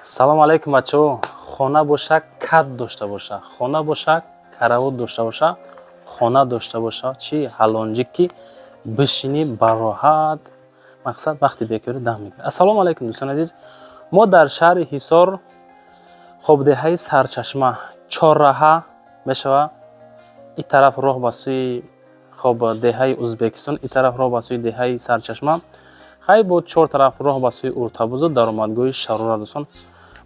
салом алейкум бачаҳо. Хона боша, кат дошта боша, хона боша, каравот дошта боша, хона дошта боша, чи ҳалонҷик ки бишини бароҳат. Мақсад вақти бекори дам мегирад. Ассалому алейкум дӯстон азиз. Мо дар шаҳри Ҳисор хобдеҳаи Сарчашма чорраҳа мешава. ин тараф роҳ ба сӯи хобдеҳаи Узбекистон, ин тараф роҳ ба сӯи деҳаи Сарчашма. хай бо чор тараф роҳ ба сӯи Уртабузу даромадгоҳи Шарора дӯстон.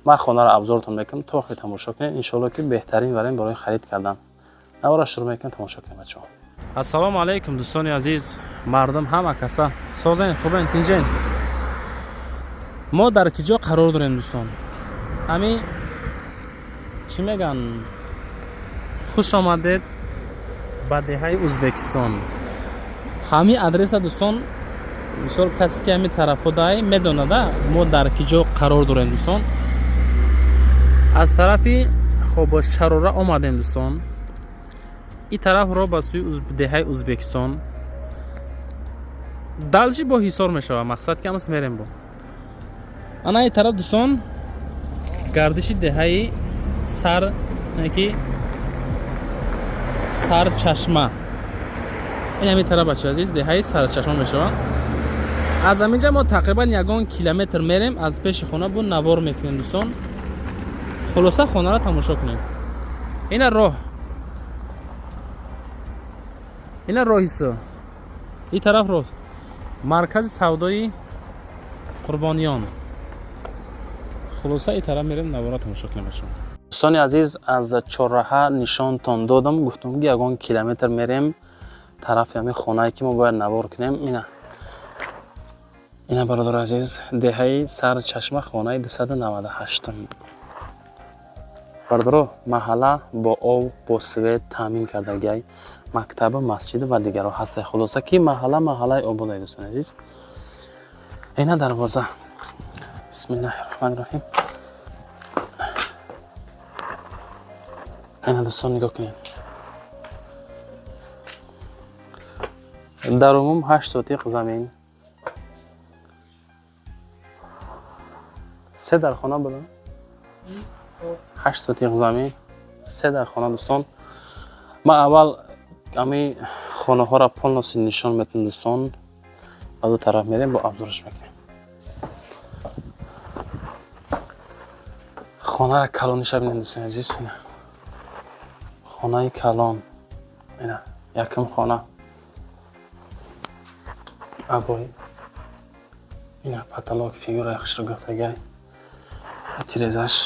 ман хонаро абзортон мекунам то охир тамошо кунед. иншоалло ки беҳтарин варем барои харид кардан. навора шурӯъ мекунем, тамошо кунем бачаҳо. Ассалому алейкум дӯстони азиз, мардум ҳама каса. Созен, хубен, тинҷен. Мо дар киҷо қарор дорем дӯстон? Ҳами чӣ меган? Хуш омадед ба деҳаи Узбекистон. Ҳами адреса дӯстон, мисол касе ки ҳами тарафҳо дай медонада мо дар киҷо қарор дорем дӯстон. аз тарафи Шарора омадем дӯстон. ин тараф роҳ ба сӯи деҳаи Узбекистон. далҷи бо Ҳисор мешава. мақсад ки ҳамас мерем бо. ана ин тараф дӯстон гардиши деҳаи Сарчашма. ин ҳамин тараф бачаҳо азиз деҳаи Сарчашма мешава. аз ҳаминҷа мо тақрибан 1 километр мерем. аз пеши хона бу навор мекунем дӯстон. хулоса хонаро тамошо кунем. ина роҳ. ина роҳисо. ин тараф роҳ. маркази савдои Қурбониён. хулоса ин тараф мерем навора тамошо кунем бачаҳо. дӯстони азиз, аз чорраҳа нишонтон додам. гуфтам ки 1 километр мерем тарафи ҳамин хонае ки мо бояд навор кунем. ина бародари азиз деҳаи Сарчашма хонаи 298. бародаро маҳалла бо об, бо свет таъмин кардагиай мактаба, масҷида ва дигарҳо ҳастае. хулоса ки маҳаллаи ободае дӯстони азиз. ина дарвоза. бисмиллаҳи роҳмани роҳим. ина дӯстон нигоҳ кунед. дар умум 8 сотиқ замин. 3 дар хона будам. 8 сотиқ замин, 3 дар хона дӯстон. ма аввал ами хонаҳоро полноси нишон метавонам дӯстон. ба ду тараф мерем бо абзораш мекунем. хонаро калониша бинем дӯстони азиз. хонаи калон. ина якум хона. абой. ина потолок фигура яхширо гирифтагиай. тирезаш.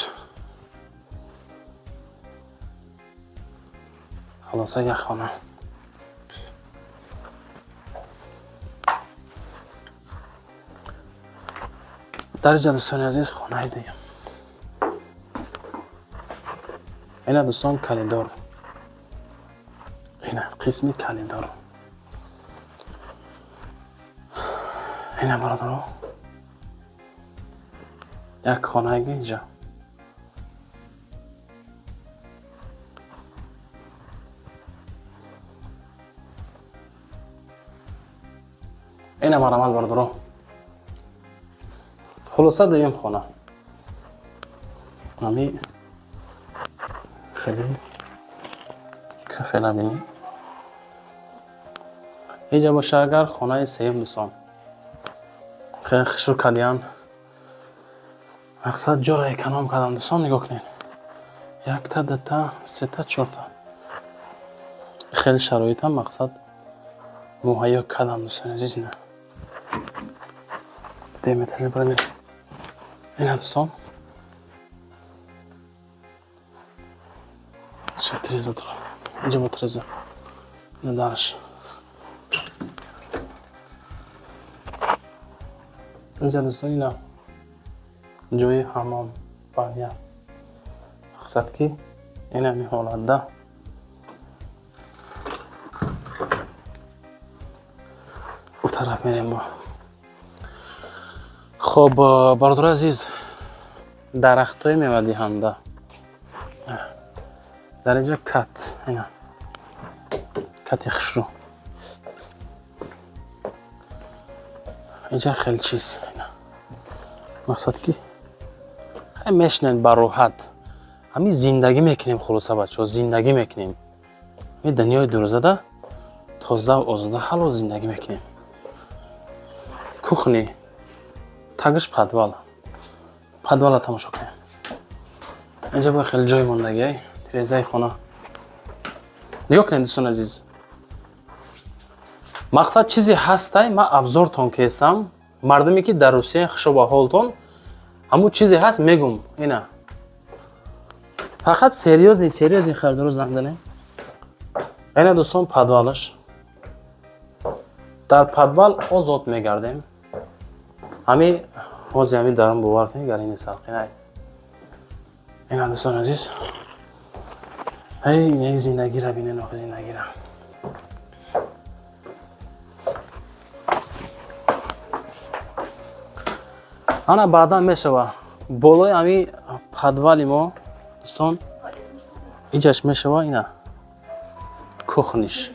خلاصه یک خانه. در اینجا دوستان عزیز خانه دیگه. اینا دوستان کلیدار. اینا قسمی کلیدار. اینا برادرها. یک خانه اینجا. ин ҳам арамал бародаро. хулоса дуюм хона. ами хеле кафе набинем. инҷа боша агар хонаи сеюм дӯстон. хеле хушрӯ кардиян. мақсад ҷоро эконом кардан дӯстон. нигоҳ кунед. 1 та 2 та 3 та 4 та. хеле шароитам мақсад муҳайё кардам дӯстони азиз. ина метажи бараме. ина дӯстон. ча тиреза дора. инҷа бо тиреза. ина дараш. инҷа дӯстон ина ҷои ҳаммом баня. мақсад ки ина ҳамин ҳолатда у тараф мерем бо. خب برادر عزیز درختای میوه دهنده در اینجا کت. اینا کت خشرو. اینجا خیلی چیز. اینا مقصد کی мешнен ба роҳат. ҳамин зиндагӣ мекунем хулоса бачаҳо, зиндагӣ мекунем. ҳамин дунёи дурзада тозаву озода ҳалол зиндагӣ мекунем. кухни тагиш подвала тамошо кунем. اینجا با خیلی جای موندگی تریزای خونه نگاه کنید دوستان عزیز. مقصد چیزی هسته ما ابزارتون کردم مردمی که در روسیه خوشو با حالتون همون چیزی هست میگم اینا فقط سریوزی خریدارو زنگ زنیم. اینا دوستان پدوالش در پدوال آزاد میگردیم. همین حوزه همین دارم باور کنید گرینی سرقینه. اینا دوستان عزیز یک زندگی را بینه نخ زندگی را انا بعدا میشوه بالای همین پدوالی ما دوستان اینجاش میشوه اینا کخنیش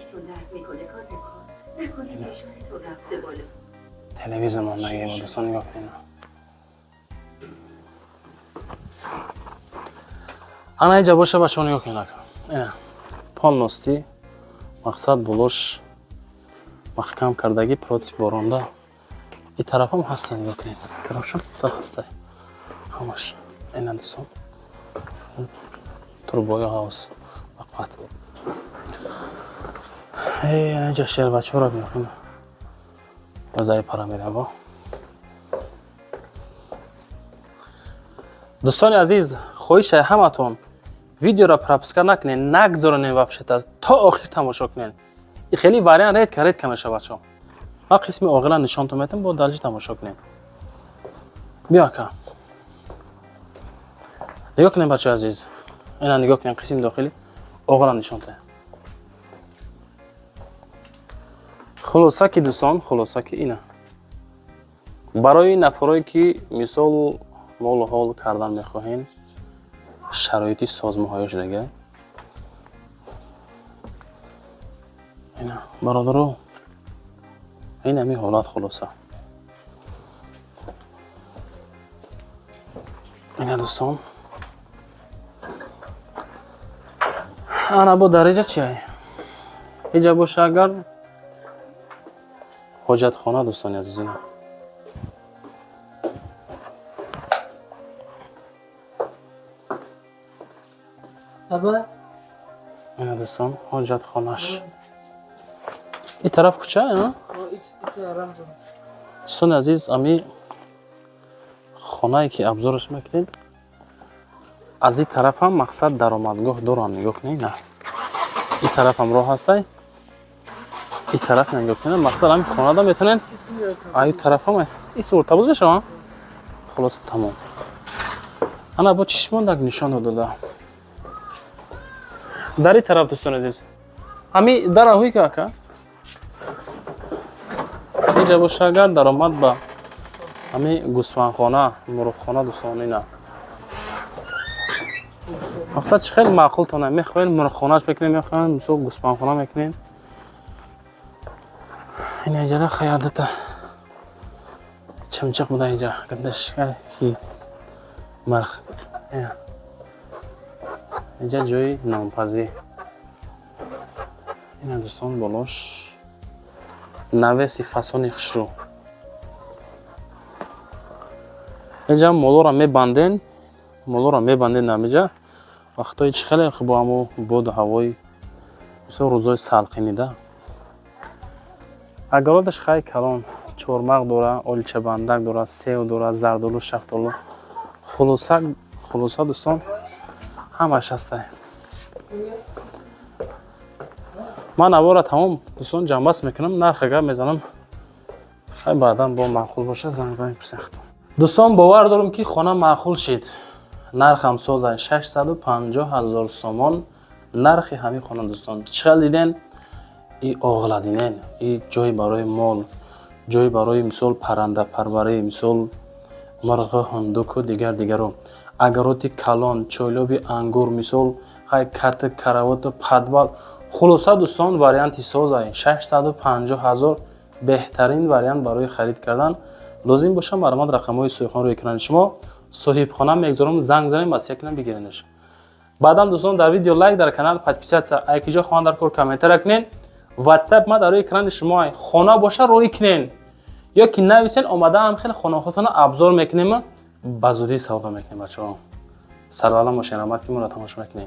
تلویزیون ما نگیم دوستان نگاه کنید. انا اینجا باشه بچه‌ها نگاه کنید. اینا پالنوستی مقصد بولوش محکم کردگی پروتس بارونده این طرف هم هستن نگاه کنید. طرفشون مثلا هسته همش اینا دوستان توربوی هاوس وقت اینجا شیر بچه‌ها را ببینید وضعی پرا میره با دوستان عزیز خواهش همتون ویدیو را پراپسکر نکنین نگذارین وابشتا تا آخر تماشا کنین. این خیلی واریان رید که میشه بچه‌ها. ما قسم اوغلا نشانتون میتم با دلش تماشا کنین. بیا که نگاه کنین بچه عزیز اینا نگاه کنین قسم داخلی اوغلا نشانته. خلاصه که دوستان خلاصه که اینا برای نفرایی که مثال مول حال کردن میخواهین شرایطی سازمان‌هایش دیگه اینا برادرو این همین حالت خلاصه اینا دوستان انا با درجه چیه اینجا باشه اگر حاجت خانه دوستان عزیزین ابا اینا دوستان حاجت خانهش این طرف کوچه ها دوستان عزیز امی خانه‌ای که ابزارش میکنید از این طرف هم مقصد درآمدگاه دارن نگاه کنید. نه این طرف هم راه هسته این طرف نگاه کنید مقصد همین خانه دا میتونین این طرف هم این صورت بود بشه خلاص تمام. انا با چشمان دک نشان داده در این طرف دوستان عزیز همین در هوی که آکا اینجا باشه اگر درآمد با همین گوسفندخانه مرغخانه دوستان اینا مقصد چه خیلی معقول تونه میخواین مرغخانهش بکنین میخواین مثلا گوسفندخانه میکنین این اینجا دا خیادته چمچق بوده اینجا گندش کی مرغ اینجا جای نامپزی این دوستان بالاش نویسی فاسونی خشرو اینجا مولو را میبندین نمیجا وقتایی چه خیلی خوب همو بود هوای مثلا روزای سالقینی ده اگرادش خیلی کلان چورمق دوره اولچه بندک دوره سیو دوره زردالو شفتالو خلاصه دوستان همش هسته من اوارا تمام دوستان جنبست میکنم نرخ اگر میزنم خیلی بعدا با معقول باشه زنگ پرسختم دوستان باور دارم که خانه معقول شد نرخ هم سازه 650,000 سومان نرخ همین خانه دوستان چقدر دیدن این اغلا دیدن این جای برای مال جای برای مثال پرنده پروری مثال مرغ هندوک و دیگر رو اگراتی کلان چویلوبی انگور مثال خیلی کت کراوات و پدوال خلاصه دوستان واریانتی سازه 650,000 بهترین واریانت برای خرید کردن لازم باشه برامد رقم‌های سویخان رو اکران شما صاحبخانه میگذارم زنگ زنیم واسه کنم بگیرینش. بعدم دوستان در ویدیو لایک در کانال подписаться ایکیجا خواهان در کور کامنت کنین. واتساپ ما در روی اکران شما خانه باشه روی کنین یا که نویسین اومده هم خیلی خانه خودتون ابزار میکنیم بزودی سودا میکنیم بچه‌ها. سلام و شنامت که ما را تماشا میکنین.